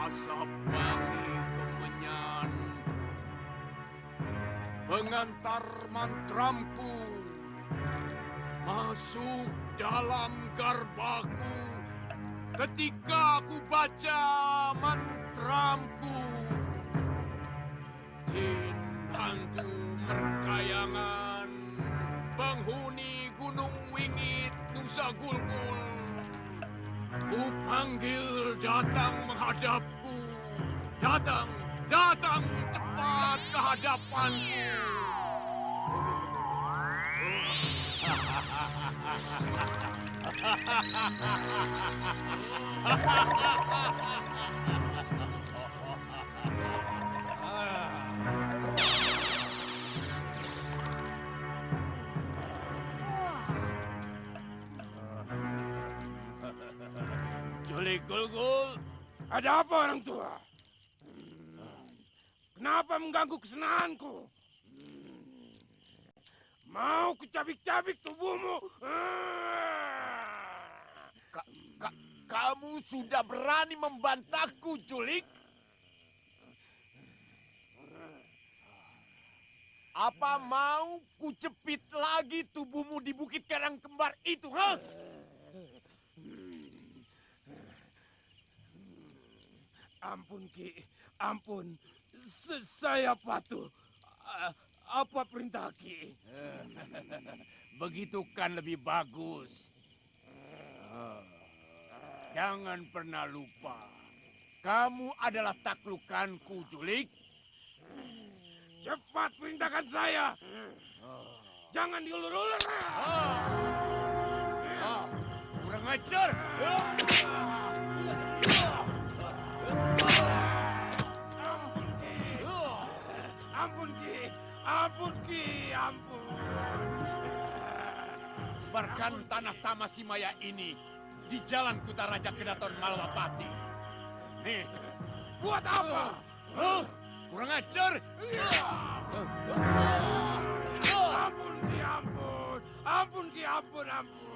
Asap wangi kemenyan, pengantar mantramku masuk dalam garbaku ketika ku baca mantramku. Jin hantu merkayangan, penghuni Gunung Wingit Nusa Gulgul, ku panggil datang menghadapku. Datang, datang cepat ke hadapanku. Julik Gulgul, ada apa orang tua? Kenapa mengganggu kesenanganku? Mau kucabik-cabik tubuhmu? Kamu sudah berani membantahku, Julik? Apa mau kucepit lagi tubuhmu di Bukit Karang Kembar itu, ha? Ampun, Ki. Ampun. Saya patuh. Apa perintah Ki? Begitu kan lebih bagus. Jangan pernah lupa. Kamu adalah taklukanku, Julik. Cepat perintahkan saya. Jangan diulur-ulur. Kurang ajar. Ampun, Ki. Ampun, Ki. Ampun. Sebarkan tanah Tamasimaya ini di Jalan Kutaraja Kedaton Malwapati. Nih, Buat apa? kurang ajar. Ampun, Ki. Ampun. Ampun, Ki. Ampun. Ampun.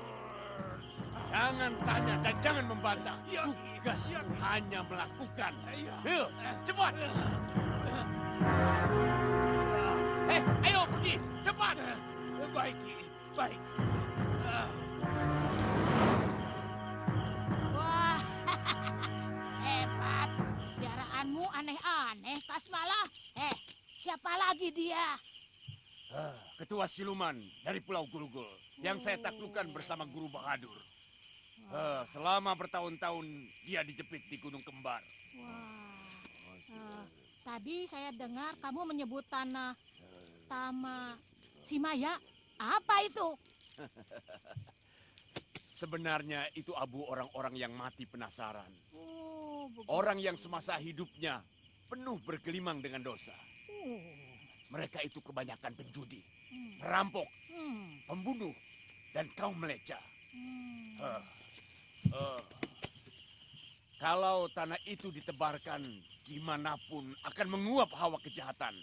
Jangan tanya dan jangan membantah. Tugasmu hanya melakukan. Ayo, cepat. Ayo pergi, cepat. Baik, Ki. Baik. Wah, hebat. Piaraanmu aneh-aneh, Kasmala. Siapa lagi dia? Ketua Siluman dari Pulau Gulgul yang saya taklukkan bersama Guru Bahadur. Selama bertahun-tahun dia dijepit di Gunung Kembar. Wah, tadi saya dengar kamu menyebut tanah Tamasimaya. Apa itu? Sebenarnya itu abu orang-orang yang mati penasaran. Oh, Orang yang semasa hidupnya penuh bergelimang dengan dosa. Mereka itu kebanyakan penjudi, perampok, pembunuh, dan kaum melecah. Kalau tanah itu ditebarkan dimanapun akan menguap hawa kejahatan.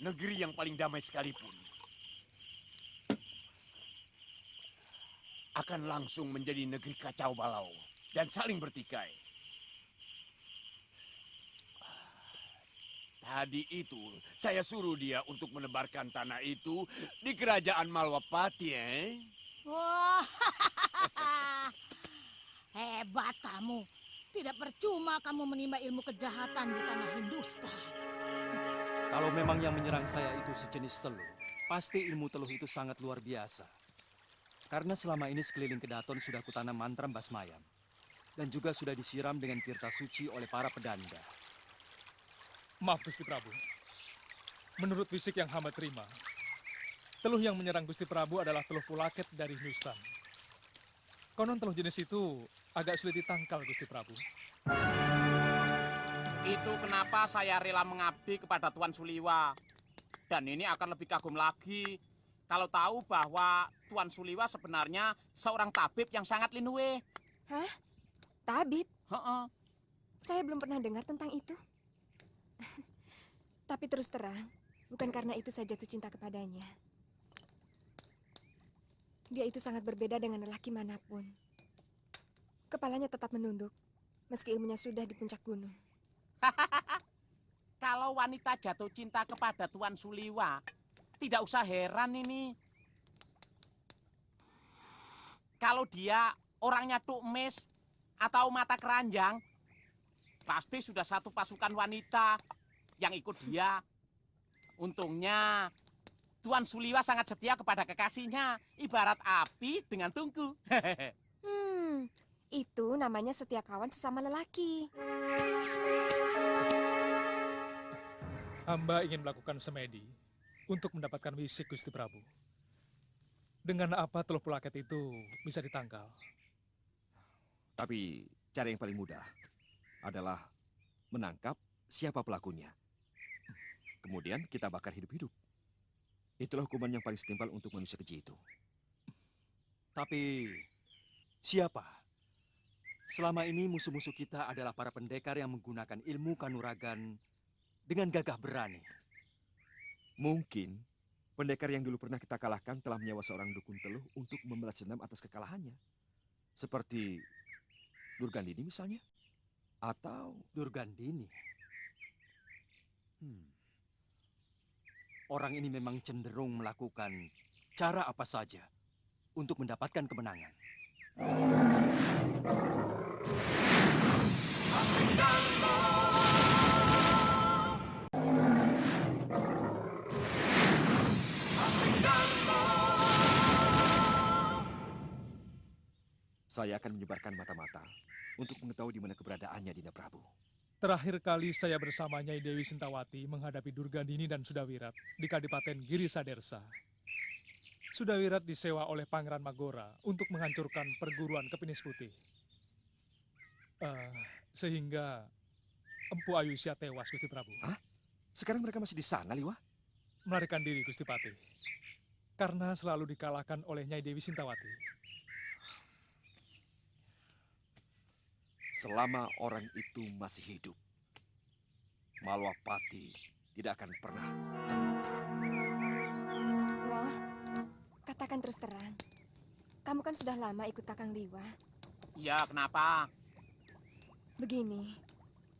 Negeri yang paling damai sekalipun akan langsung menjadi negeri kacau balau dan saling bertikai. Tadi itu saya suruh dia untuk menebarkan tanah itu di kerajaan Malwapati, Wah, hebat kamu. Tidak percuma kamu menimba ilmu kejahatan di tanah Hindustan. Kalau memang yang menyerang saya itu sejenis teluh, pasti ilmu teluh itu sangat luar biasa. Karena selama ini sekeliling Kedaton sudah kutanam mantra Basmayam. Dan juga sudah disiram dengan tirta suci oleh para pedanda. Maaf Gusti Prabu. Menurut fisik yang hamba terima, teluh yang menyerang Gusti Prabu adalah teluh Pulaket dari Hindustan. Konon teluh jenis itu agak sulit ditangkal Gusti Prabu. Itu kenapa saya rela mengabdi kepada Tuan Suliwa. Dan ini akan lebih kagum lagi kalau tahu bahwa Tuan Suliwa sebenarnya seorang tabib yang sangat linue. Hah? Tabib? Heeh. Saya belum pernah dengar tentang itu. Tapi terus terang, bukan karena itu saya jatuh cinta kepadanya. Dia itu sangat berbeda dengan lelaki manapun. Kepalanya tetap menunduk, meski ilmunya sudah di puncak gunung. Kalau wanita jatuh cinta kepada Tuan Suliwa, tidak usah heran ini. Kalau dia orangnya tukmis atau mata keranjang, pasti sudah satu pasukan wanita yang ikut dia. Untungnya Tuan Suliwa sangat setia kepada kekasihnya, ibarat api dengan tungku. Itu namanya setia kawan sesama lelaki. Hamba ingin melakukan semedi untuk mendapatkan wisik Gusti Prabu. Dengan apa teluh pulaket itu bisa ditangkal? Tapi cara yang paling mudah adalah menangkap siapa pelakunya. Kemudian kita bakar hidup-hidup. Itulah hukuman yang paling setimpal untuk manusia keji itu. Tapi siapa? Selama ini musuh-musuh kita adalah para pendekar yang menggunakan ilmu kanuragan dengan gagah berani. Mungkin pendekar yang dulu pernah kita kalahkan telah menyewa seorang dukun teluh untuk membalas dendam atas kekalahannya. Seperti Durgandini misalnya. Atau Durgandini. Orang ini memang cenderung melakukan cara apa saja untuk mendapatkan kemenangan. saya akan menyebarkan mata-mata untuk mengetahui di mana keberadaannya Dinda Prabu. Terakhir kali saya bersama Nyai Dewi Sintawati menghadapi Durgandini dan Sudawirat di Kadipaten Giri Sadersa. Sudawirat disewa oleh Pangeran Magora untuk menghancurkan perguruan Kepinis Putih. Sehingga Empu Ayusya tewas, Gusti Prabu. Hah? Sekarang mereka masih di sana, Liwa? Melarikan diri, Gusti Patih. Karena selalu dikalahkan oleh Nyai Dewi Sintawati. Selama orang itu masih hidup, Malwapati tidak akan pernah tentram. Ngoh, katakan terus terang. Kamu kan sudah lama ikut Kakang Liwa. Ya, kenapa? Begini,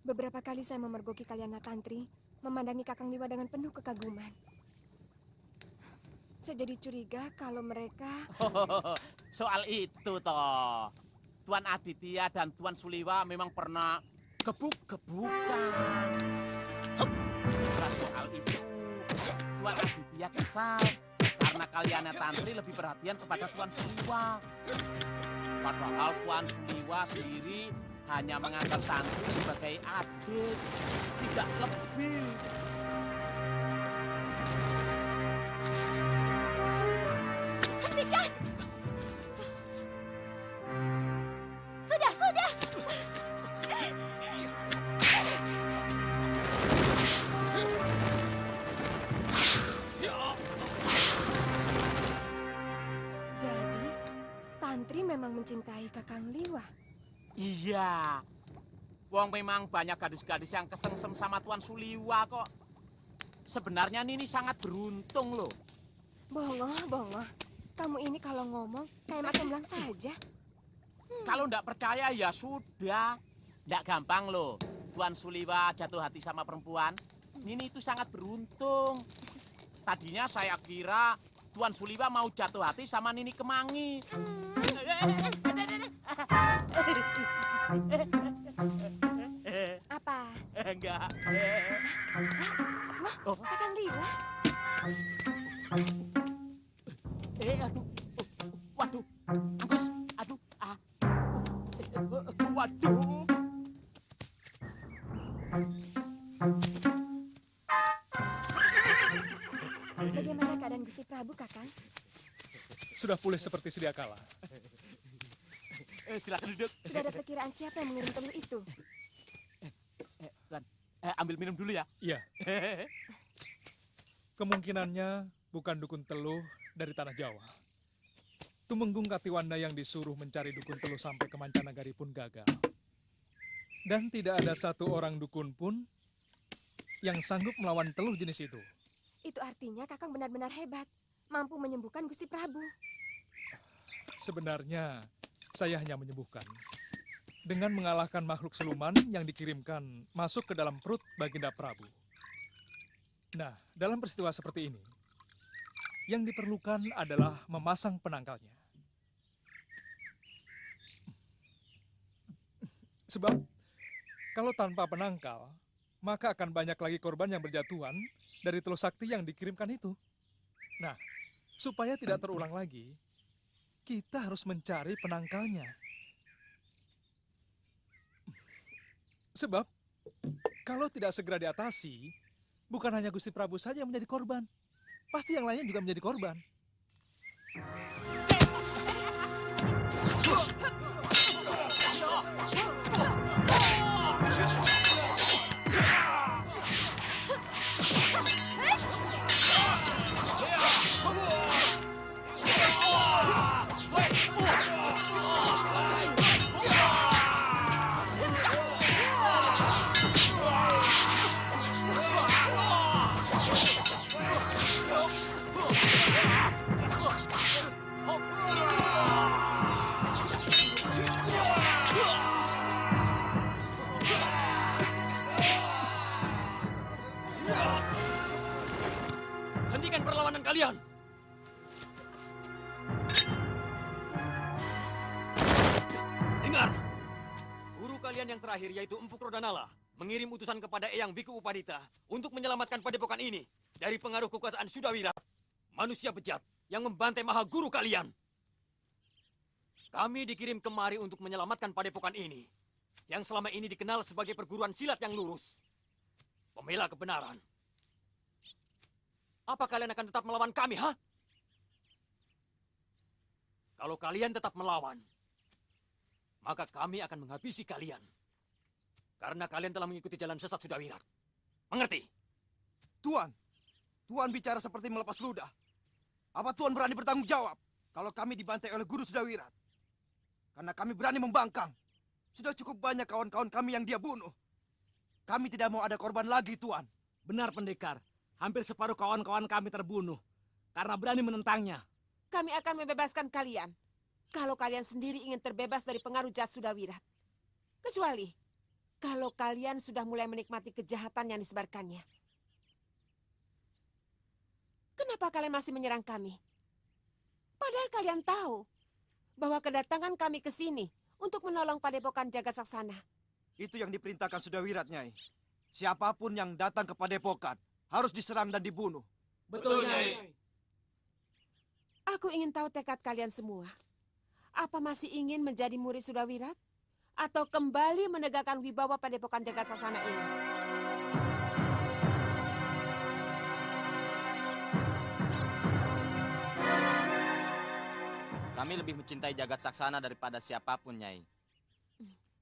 beberapa kali saya memergoki kalian Tantri, memandangi Kakang Liwa dengan penuh kekaguman. Saya jadi curiga kalau mereka... Soal itu toh. Tuan Aditya dan Tuan Suliwa memang pernah gebuk-gebukan. Juga soal itu, Tuan Aditya kesal karena kalian Tantri lebih perhatian kepada Tuan Suliwa. Padahal Tuan Suliwa sendiri hanya menganggap Tantri sebagai adik, tidak lebih. Hentikan! Sudah! Jadi, Tantri memang mencintai Kakang Liwa. Iya. Wong memang banyak gadis-gadis yang kesengsem sama Tuan Suliwa kok. Sebenarnya Nini sangat beruntung loh. Bongoh. Kamu ini kalau ngomong kayak macam belang saja. Kalau ndak percaya ya sudah. Ndak gampang loh. Tuan Suliwa jatuh hati sama perempuan. Nini itu sangat beruntung. Tadinya saya kira Tuan Suliwa mau jatuh hati sama Nini Kemangi. Apa? Enggak. Wah, Kakang Liwa. Aduh. Waduh. Anggus. Aduh. Waduh. Bagaimana keadaan Gusti Prabu, Kakang? Sudah pulih seperti sedia kala. Silakan duduk. Sudah ada perkiraan siapa yang mengirim telur itu? Tuan, ambil minum dulu ya. Iya. Kemungkinannya bukan dukun teluh dari tanah Jawa. Tumenggung Katiwanda yang disuruh mencari dukun teluh sampai ke Mancanagari pun gagal. Dan tidak ada satu orang dukun pun yang sanggup melawan teluh jenis itu. Itu artinya Kakang benar-benar hebat, mampu menyembuhkan Gusti Prabu. Sebenarnya saya hanya menyembuhkan dengan mengalahkan makhluk siluman yang dikirimkan masuk ke dalam perut Baginda Prabu. Nah, dalam peristiwa seperti ini, yang diperlukan adalah memasang penangkalnya. Sebab, kalau tanpa penangkal, maka akan banyak lagi korban yang berjatuhan dari teluh sakti yang dikirimkan itu. Nah, supaya tidak terulang lagi, kita harus mencari penangkalnya. Sebab, kalau tidak segera diatasi, bukan hanya Gusti Prabu saja yang menjadi korban. Pasti yang lainnya juga menjadi korban. Hentikan perlawanan kalian! Dengar! Guru kalian yang terakhir, yaitu Empu Rodanala, mengirim utusan kepada Eyang Biku Upadita untuk menyelamatkan padepokan ini dari pengaruh kekuasaan Sudawirat, manusia bejat yang membantai maha guru kalian. Kami dikirim kemari untuk menyelamatkan padepokan ini, yang selama ini dikenal sebagai perguruan silat yang lurus, pembela kebenaran. Apa kalian akan tetap melawan kami, ha? Kalau kalian tetap melawan, maka kami akan menghabisi kalian. Karena kalian telah mengikuti jalan sesat Sudawirat. Mengerti? Tuan, Tuan bicara seperti melepas ludah. Apa Tuan berani bertanggung jawab kalau kami dibantai oleh guru Sudawirat? Karena kami berani membangkang. Sudah cukup banyak kawan-kawan kami yang dia bunuh. Kami tidak mau ada korban lagi, Tuan. Benar, Pendekar. Hampir separuh kawan-kawan kami terbunuh karena berani menentangnya. Kami akan membebaskan kalian kalau kalian sendiri ingin terbebas dari pengaruh jahat Sudawirat. Kecuali kalau kalian sudah mulai menikmati kejahatan yang disebarkannya. Kenapa kalian masih menyerang kami? Padahal kalian tahu bahwa kedatangan kami ke sini untuk menolong padepokan Jagasaksana. Itu yang diperintahkan Sudawirat, Nyai. Siapapun yang datang ke padepokan harus diserang dan dibunuh. Betul, Nyai. Aku ingin tahu tekad kalian semua. Apa masih ingin menjadi murid Sudawirat? Atau kembali menegakkan wibawa padepokan Jagasaksana ini? Kami lebih mencintai Jagasaksana daripada siapapun, Nyai.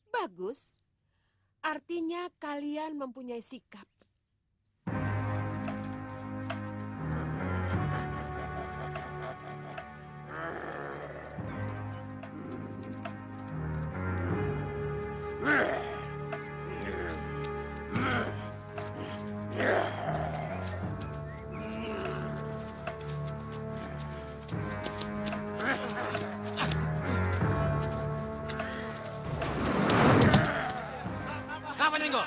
Bagus. Artinya kalian mempunyai sikap. Kenapa, Nenggo?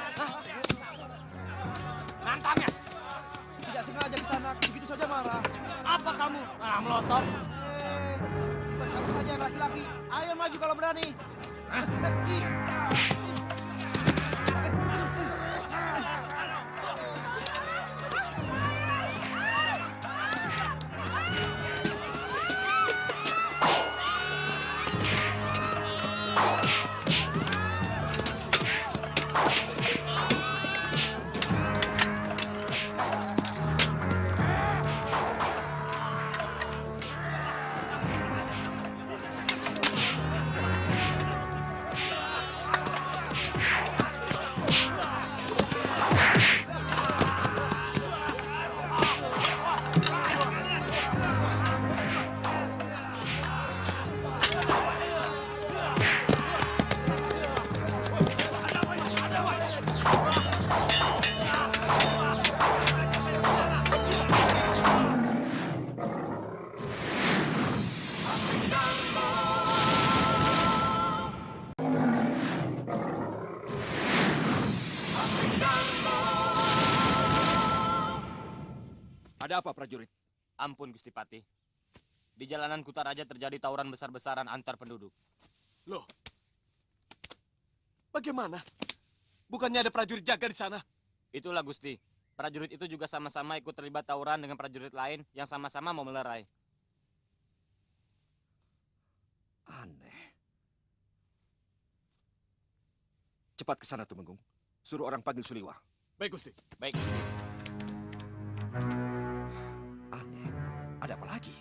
Nantangnya. Tidak sengaja di sana, begitu saja marah. Apa kamu? Melotot. Bukan kamu saja yang laki-laki. Ayo maju kalau berani. Ada apa, prajurit? Ampun, Gusti Patih. Di jalanan Kutaraja terjadi tawuran besar-besaran antar penduduk. Loh, bagaimana? Bukannya ada prajurit jaga di sana? Itulah, Gusti. Prajurit itu juga sama-sama ikut terlibat tawuran dengan prajurit lain yang sama-sama mau melerai. Aneh. Cepat ke sana, Tumenggung. Suruh orang panggil Suliwa. Baik, Gusti. Baik, Gusti. Aneh. Ada apa lagi?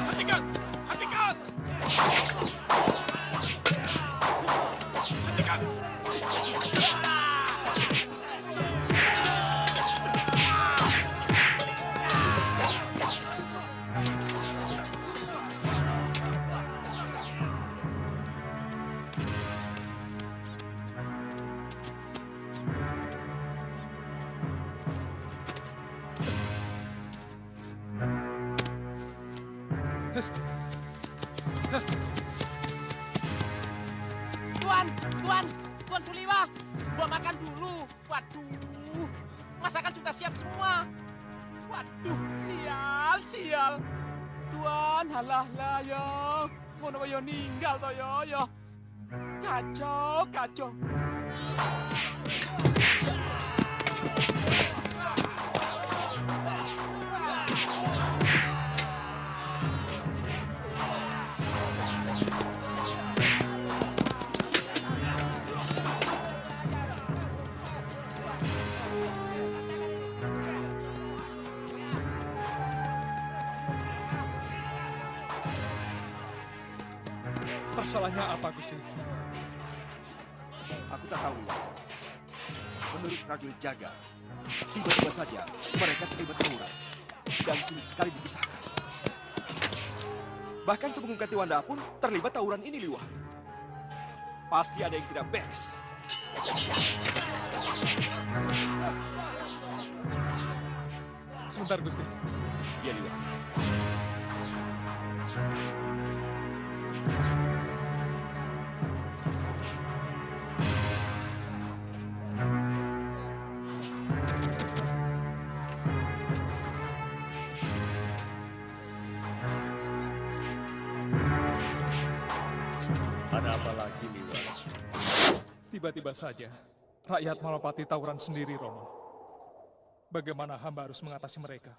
Hentikan! Hentikan! Hentikan! Tuan Suliwa, buat makan dulu. Waduh, masakan sudah siap semua. Waduh, sial. Tuan, halah lah yo. Ngono yo ninggal to yo. Kacau. Masalahnya apa, Gusti? Aku tak tahu, Liwa. Menurut prajurit jaga, tiba-tiba saja mereka terlibat tawuran dan sulit sekali dipisahkan. Bahkan Tumenggung Katiwanda pun terlibat tawuran ini, Liwa. Pasti ada yang tidak beres. Sebentar, Gusti. Ya, Liwa. Ada apa lagi, Liwa? Tiba-tiba saja, rakyat melopati tawuran sendiri, Romo. Bagaimana hamba harus mengatasi mereka?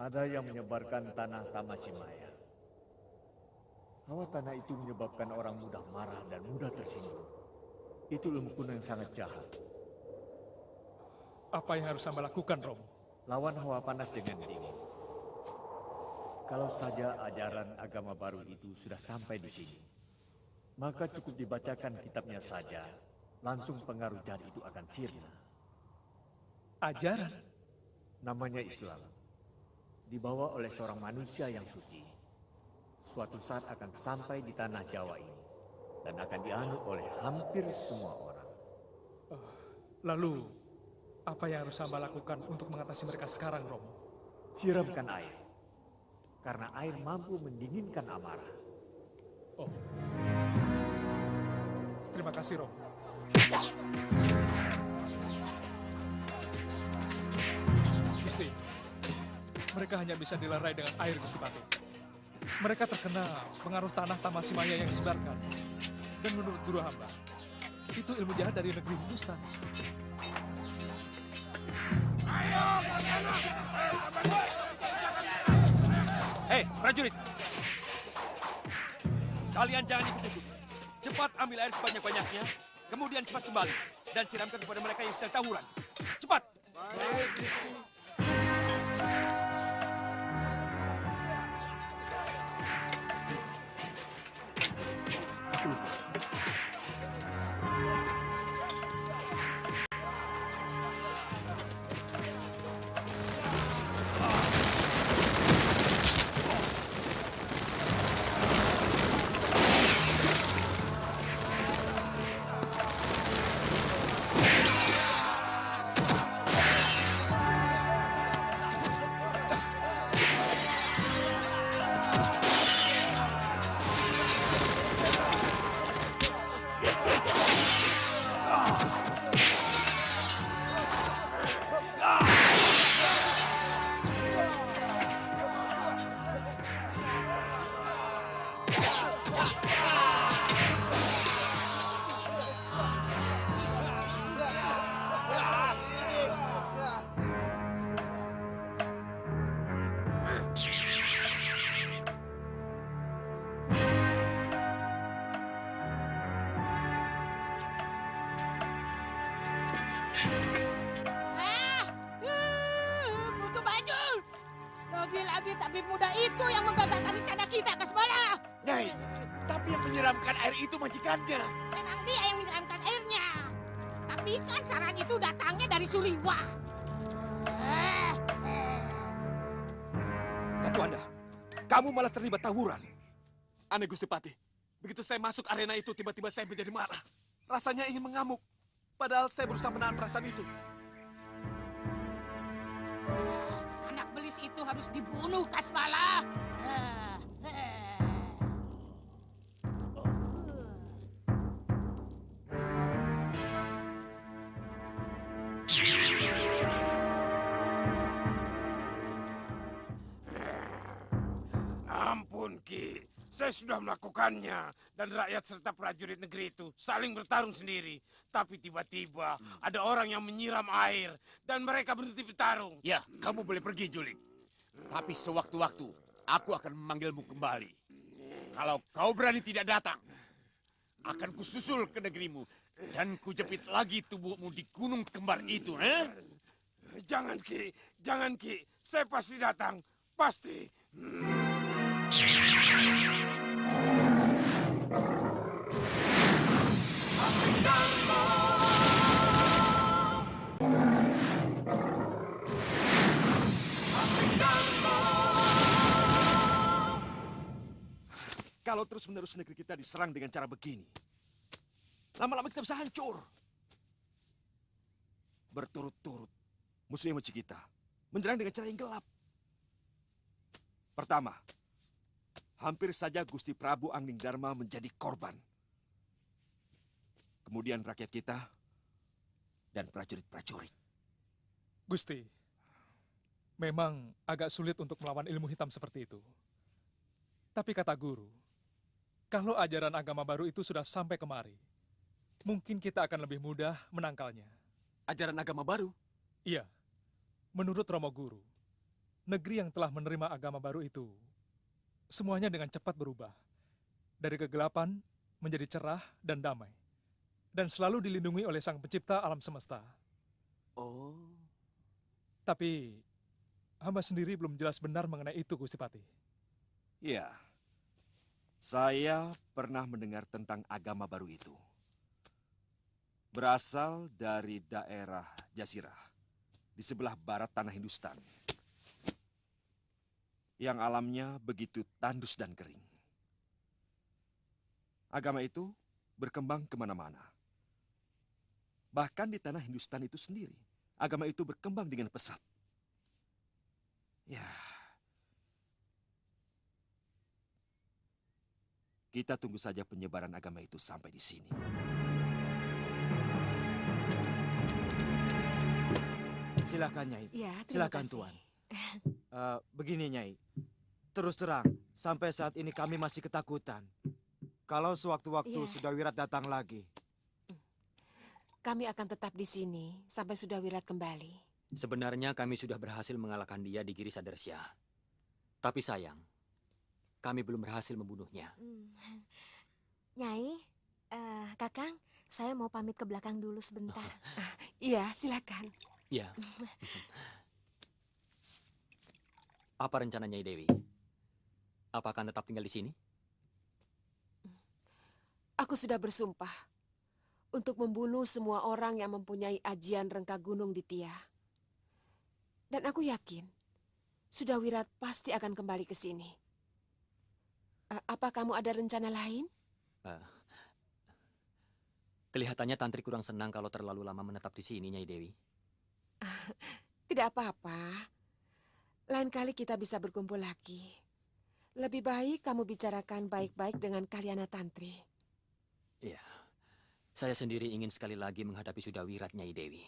Ada yang menyebarkan tanah Tamasimaya. Hawa tanah itu menyebabkan orang mudah marah dan mudah tersinggung. Itu ilmu kuno yang sangat jahat. Apa yang harus hamba lakukan, Romo? Lawan hawa panas dengan dingin. Kalau saja ajaran agama baru itu sudah sampai di sini, maka cukup dibacakan kitabnya saja, langsung pengaruh jahat itu akan sirna. Ajaran? Namanya Islam. Dibawa oleh seorang manusia yang suci. Suatu saat akan sampai di tanah Jawa ini, dan akan dianut oleh hampir semua orang. Lalu, apa yang harus hamba lakukan untuk mengatasi mereka sekarang, Romo? Siramkan air. Karena air mampu mendinginkan amarah. Oh. Terima kasih, Romo. Gusti, mereka hanya bisa dilerai dengan air, Gusti Patih. Mereka terkena pengaruh tanah Tamasimaya yang disebarkan. Dan menurut guru hamba, itu ilmu jahat dari negeri Hindustan. Hei, prajurit! Kalian jangan ikut-ikut. Cepat ambil air sebanyak-banyaknya, kemudian cepat kembali dan siramkan kepada mereka yang sedang tawuran. Cepat! Baik, Gusti. Aku lupa. Lagi-lagi tabib muda itu yang menggagalkan rencana kita, Kasbala. Nyai, tapi yang menyiramkan air itu majikannya. Memang dia yang menyiramkan airnya. Tapi kan saran itu datangnya dari Suliwa. Datu Anda, kamu malah terlibat tawuran. Aneh Gusti Patih, begitu saya masuk arena itu tiba-tiba saya menjadi marah. Rasanya ingin mengamuk. Padahal saya berusaha menahan perasaan itu. Anak belis itu harus dibunuh, Kasbala. Ampun, Ki. Saya sudah melakukannya. Dan rakyat serta prajurit negeri itu saling bertarung sendiri. Tapi tiba-tiba ada orang yang menyiram air. Dan mereka berhenti bertarung. Ya, kamu boleh pergi, Julik. Tapi sewaktu-waktu, aku akan memanggilmu kembali. Kalau kau berani tidak datang, akan kususul ke negerimu. Dan kujepit lagi tubuhmu di gunung kembar itu, Jangan, Ki. Jangan, Ki. Saya pasti datang. Pasti. Kalau terus-menerus negeri kita diserang dengan cara begini, lama-lama kita bisa hancur. Berturut-turut, musuh yang benci kita menyerang dengan cara yang gelap. Pertama, hampir saja Gusti Prabu Angningdarma menjadi korban. Kemudian rakyat kita dan prajurit-prajurit. Gusti, memang agak sulit untuk melawan ilmu hitam seperti itu. Tapi kata guru, kalau ajaran agama baru itu sudah sampai kemari, mungkin kita akan lebih mudah menangkalnya. Ajaran agama baru? Iya, menurut Romo Guru, negeri yang telah menerima agama baru itu, semuanya dengan cepat berubah. Dari kegelapan menjadi cerah dan damai. Dan selalu dilindungi oleh Sang Pencipta alam semesta. Oh. Tapi, hamba sendiri belum jelas benar mengenai itu, Gusti Patih. Ya, saya pernah mendengar tentang agama baru itu. Berasal dari daerah Jazirah, di sebelah barat tanah Hindustan. Yang alamnya begitu tandus dan kering. Agama itu berkembang kemana-mana. Bahkan di tanah Hindustan itu sendiri, agama itu berkembang dengan pesat. Ya, kita tunggu saja penyebaran agama itu sampai di sini. Silakan, Nyai. Ya, terima Silakan, kasih. Tuan. Begini, Nyai. Terus terang, sampai saat ini kami masih ketakutan. Kalau sewaktu-waktu Iya. Sudawirat datang lagi. Kami akan tetap di sini sampai Sudawirat kembali. Sebenarnya kami sudah berhasil mengalahkan dia di Giri Sadarsya. Tapi sayang, kami belum berhasil membunuhnya. Nyai, Kakang, saya mau pamit ke belakang dulu sebentar. Iya, silakan. Iya. Apa rencana Nyai Dewi? Apa akan tetap tinggal di sini? Aku sudah bersumpah untuk membunuh semua orang yang mempunyai ajian rengka gunung di Tia. Dan aku yakin Sudawirat pasti akan kembali ke sini. Apa kamu ada rencana lain? Kelihatannya Tantri kurang senang kalau terlalu lama menetap di sini, Nyai Dewi. Tidak apa-apa. Lain kali kita bisa berkumpul lagi. Lebih baik kamu bicarakan baik-baik dengan Kalyana Tantri. Iya. Saya sendiri ingin sekali lagi menghadapi Sudawirat, Nyai Dewi.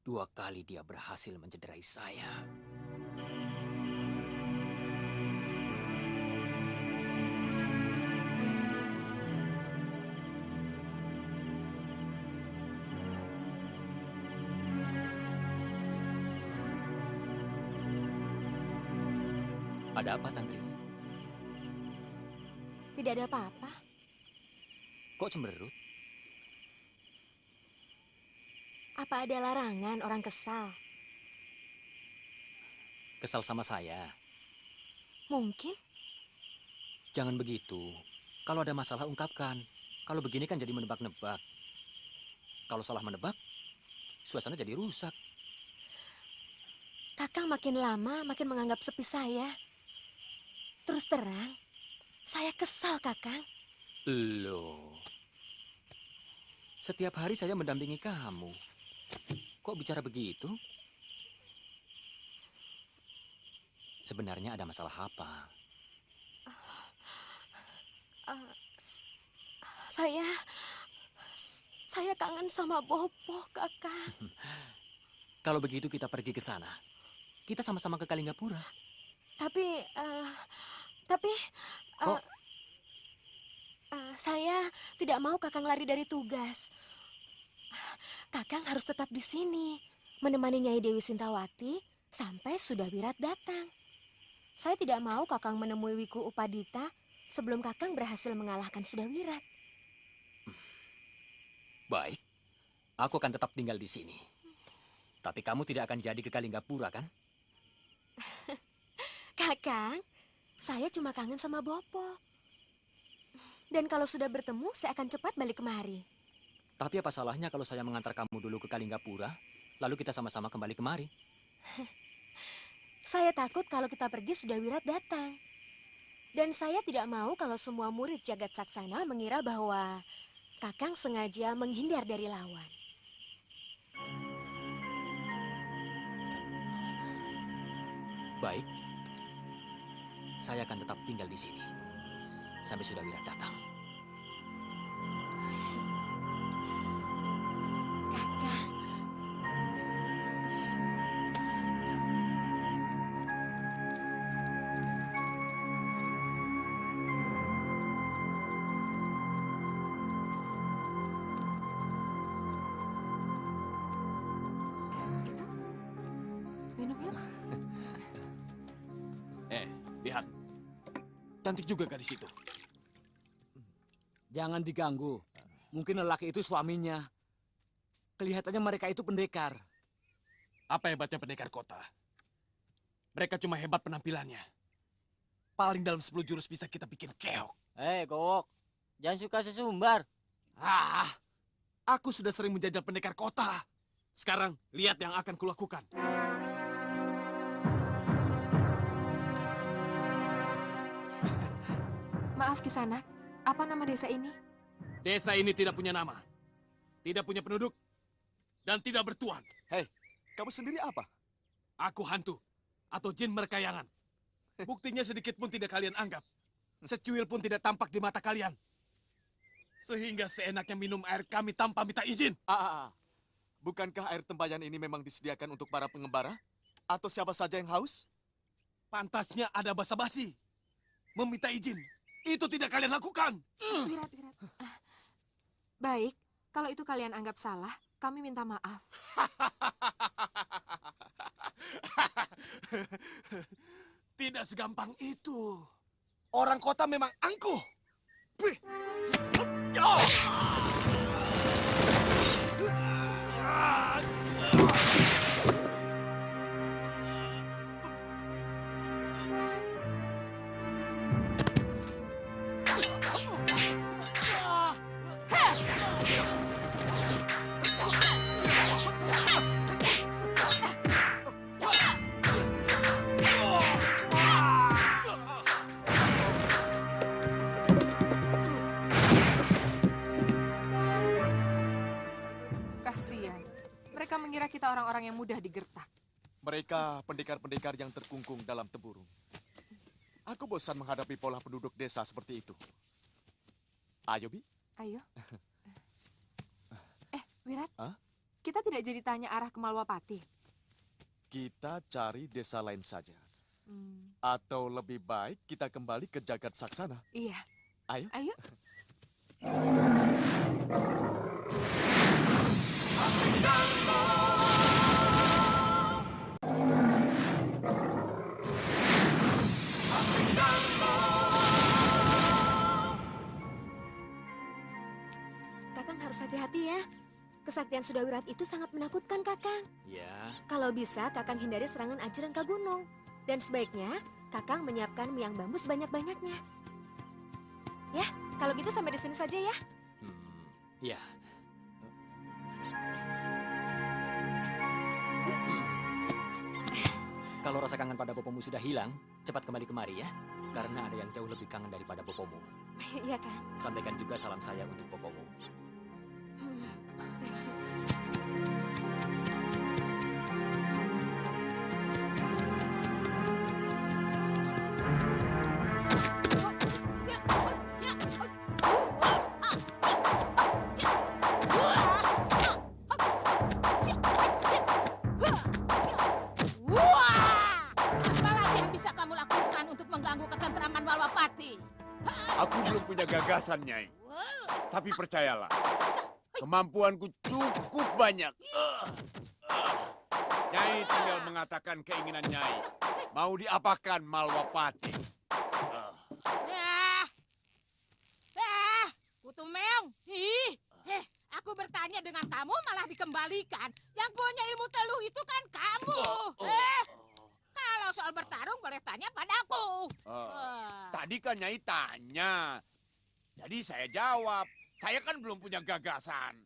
2 kali dia berhasil mencederai saya. Ada apa, Tantri? Tidak ada apa-apa. Kok cemberut? Apa ada larangan orang kesal? Kesal sama saya. Mungkin. Jangan begitu. Kalau ada masalah ungkapkan. Kalau begini kan jadi menebak-nebak. Kalau salah menebak, suasana jadi rusak. Kakang makin lama makin menganggap sepi saya. Terus terang, saya kesal, Kakang. Loh. Setiap hari saya mendampingi kamu. Kok bicara begitu? Sebenarnya ada masalah apa? Saya kangen sama Bopo, Kakang. Kalau begitu kita pergi ke sana. Kita sama-sama ke Kalinggapura. Tapi Kok? Saya tidak mau Kakang lari dari tugas. Kakang harus tetap di sini, menemani Nyai Dewi Sintawati sampai Sudawirat datang. Saya tidak mau Kakang menemui Wiku Upadita sebelum Kakang berhasil mengalahkan Sudawirat. Baik, aku akan tetap tinggal di sini. Tapi kamu tidak akan jadi ke Kalinggapura, kan? Kakang, saya cuma kangen sama Bopo. Dan kalau sudah bertemu, saya akan cepat balik kemari. Tapi apa salahnya kalau saya mengantar kamu dulu ke Kalinggapura, lalu kita sama-sama kembali kemari? Saya takut kalau kita pergi Sudawirat datang. Dan saya tidak mau kalau semua murid Jagat Saksana mengira bahwa Kakang sengaja menghindar dari lawan. Baik, saya akan tetap tinggal di sini sampai Sudawirat datang. Minum yuk. Lihat. Cantik juga gadis itu. Jangan diganggu. Mungkin lelaki itu suaminya. Kelihatannya mereka itu pendekar. Apa hebatnya pendekar kota? Mereka cuma hebat penampilannya. Paling dalam 10 jurus bisa kita bikin keok. Gowok. Jangan suka sesumbar. Aku sudah sering menjajal pendekar kota. Sekarang, lihat yang akan kulakukan. Maaf Kisanak, apa nama desa ini? Desa ini tidak punya nama. Tidak punya penduduk. Dan tidak bertuan. Hei, kamu sendiri apa? Aku hantu. Atau jin merkayangan. Buktinya sedikit pun tidak kalian anggap. Secuil pun tidak tampak di mata kalian. Sehingga seenaknya minum air kami tanpa minta izin. Bukankah air tempayan ini memang disediakan untuk para pengembara? Atau siapa saja yang haus? Pantasnya ada basa-basi. Meminta izin. Itu tidak kalian lakukan. Wirat. Baik, kalau itu kalian anggap salah, kami minta maaf. Tidak segampang itu. Orang kota memang angkuh. Kasihan, mereka mengira kita orang-orang yang mudah digertak. Mereka pendekar-pendekar yang terkungkung dalam tempurung. Aku bosan menghadapi pola penduduk desa seperti itu. Ayo, Bi. Ayo. Wirat, kita tidak jadi tanya arah ke Malwapati. Kita cari desa lain saja. Atau lebih baik kita kembali ke Jagat Saksana. Iya. Ayo. Ayo. Kakang harus hati-hati ya. Kesaktian Sudawirat itu sangat menakutkan, Kakang. Ya. Kalau bisa, Kakang hindari serangan Aji Rangka Gunung. Dan sebaiknya Kakang menyiapkan mie yang bambu sebanyak-banyaknya. Ya, kalau gitu sampai di sini saja ya. Ya. Kalau rasa kangen pada bopomu sudah hilang, cepat kembali kemari ya. Karena ada yang jauh lebih kangen daripada bopomu. Iya kan? Sampaikan juga salam saya untuk bopomu. Apalagi yang bisa kamu lakukan untuk mengganggu ketentraman Malwapati? Aku belum punya gagasan, Nyai. Tapi percayalah, kemampuanku cukup banyak. Nyai tinggal mengatakan keinginan Nyai. Mau diapakan Malwapati? Kutu Meong. Aku bertanya dengan kamu malah dikembalikan. Yang punya ilmu teluh itu kan kamu. Kalau soal bertarung boleh tanya padaku. Tadi kan Nyai tanya. Jadi saya jawab. Saya kan belum punya gagasan.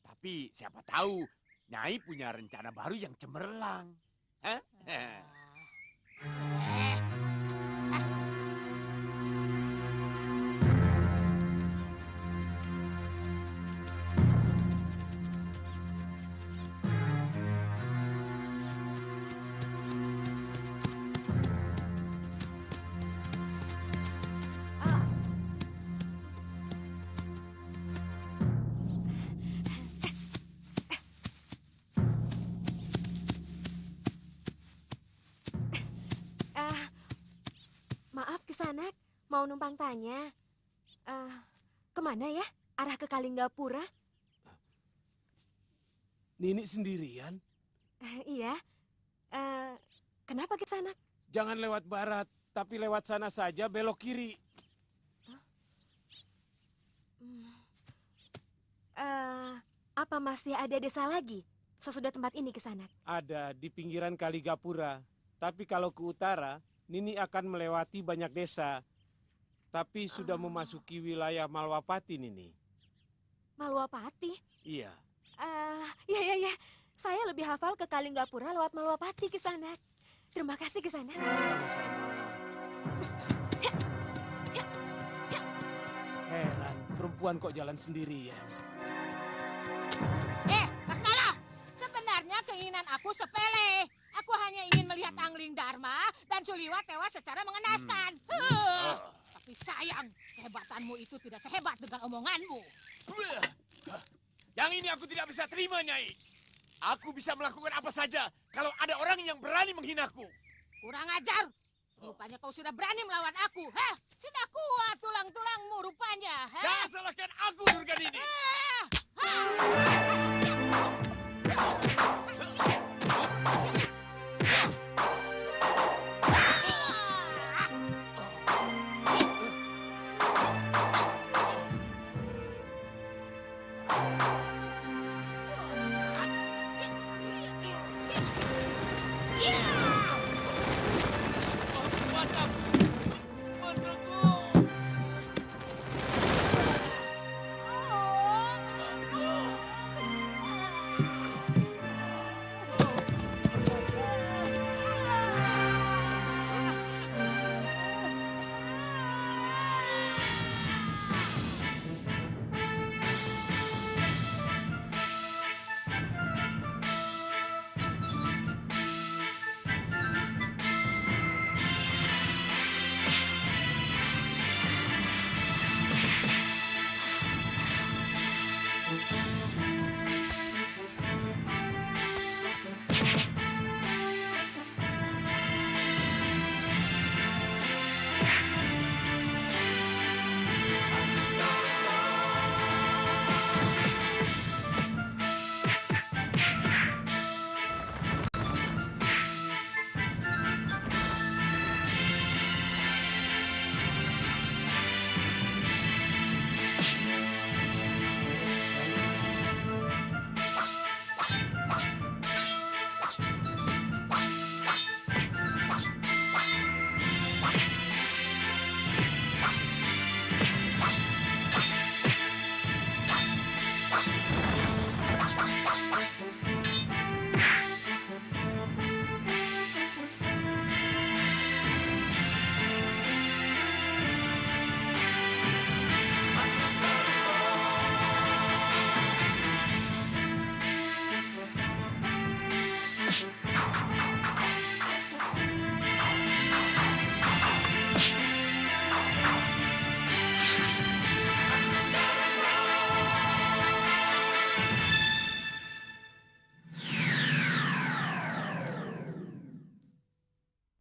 Tapi siapa tahu Nyai punya rencana baru yang cemerlang. Hah? Maaf Kisanak, mau numpang tanya. Kemana ya? Arah ke Kalinggapura? Nini sendirian? Iya. Kenapa Kisanak? Jangan lewat barat, tapi lewat sana saja belok kiri. Apa masih ada desa lagi sesudah tempat ini Kisanak? Ada di pinggiran Kaligapura. Tapi kalau ke utara, Nini akan melewati banyak desa. Tapi sudah memasuki wilayah Malwapati, Nini. Malwapati? Iya. Ya. Saya lebih hafal ke Kalinggapura lewat Malwapati Kisanak. Terima kasih Kisanak. Sama-sama. Heran, perempuan kok jalan sendirian. Lasmala, sebenarnya keinginan aku sepele. Aku hanya ingin melihat Angling Dharma dan Suliwa tewas secara mengenaskan. Tapi sayang, kehebatanmu itu tidak sehebat dengan omonganmu. Yang ini aku tidak bisa terima, Nyai. Aku bisa melakukan apa saja kalau ada orang yang berani menghinaku. Kurang ajar. Rupanya kau sudah berani melawan aku. Sudah kuat tulang-tulangmu rupanya. Jangan salahkan aku, Durganini.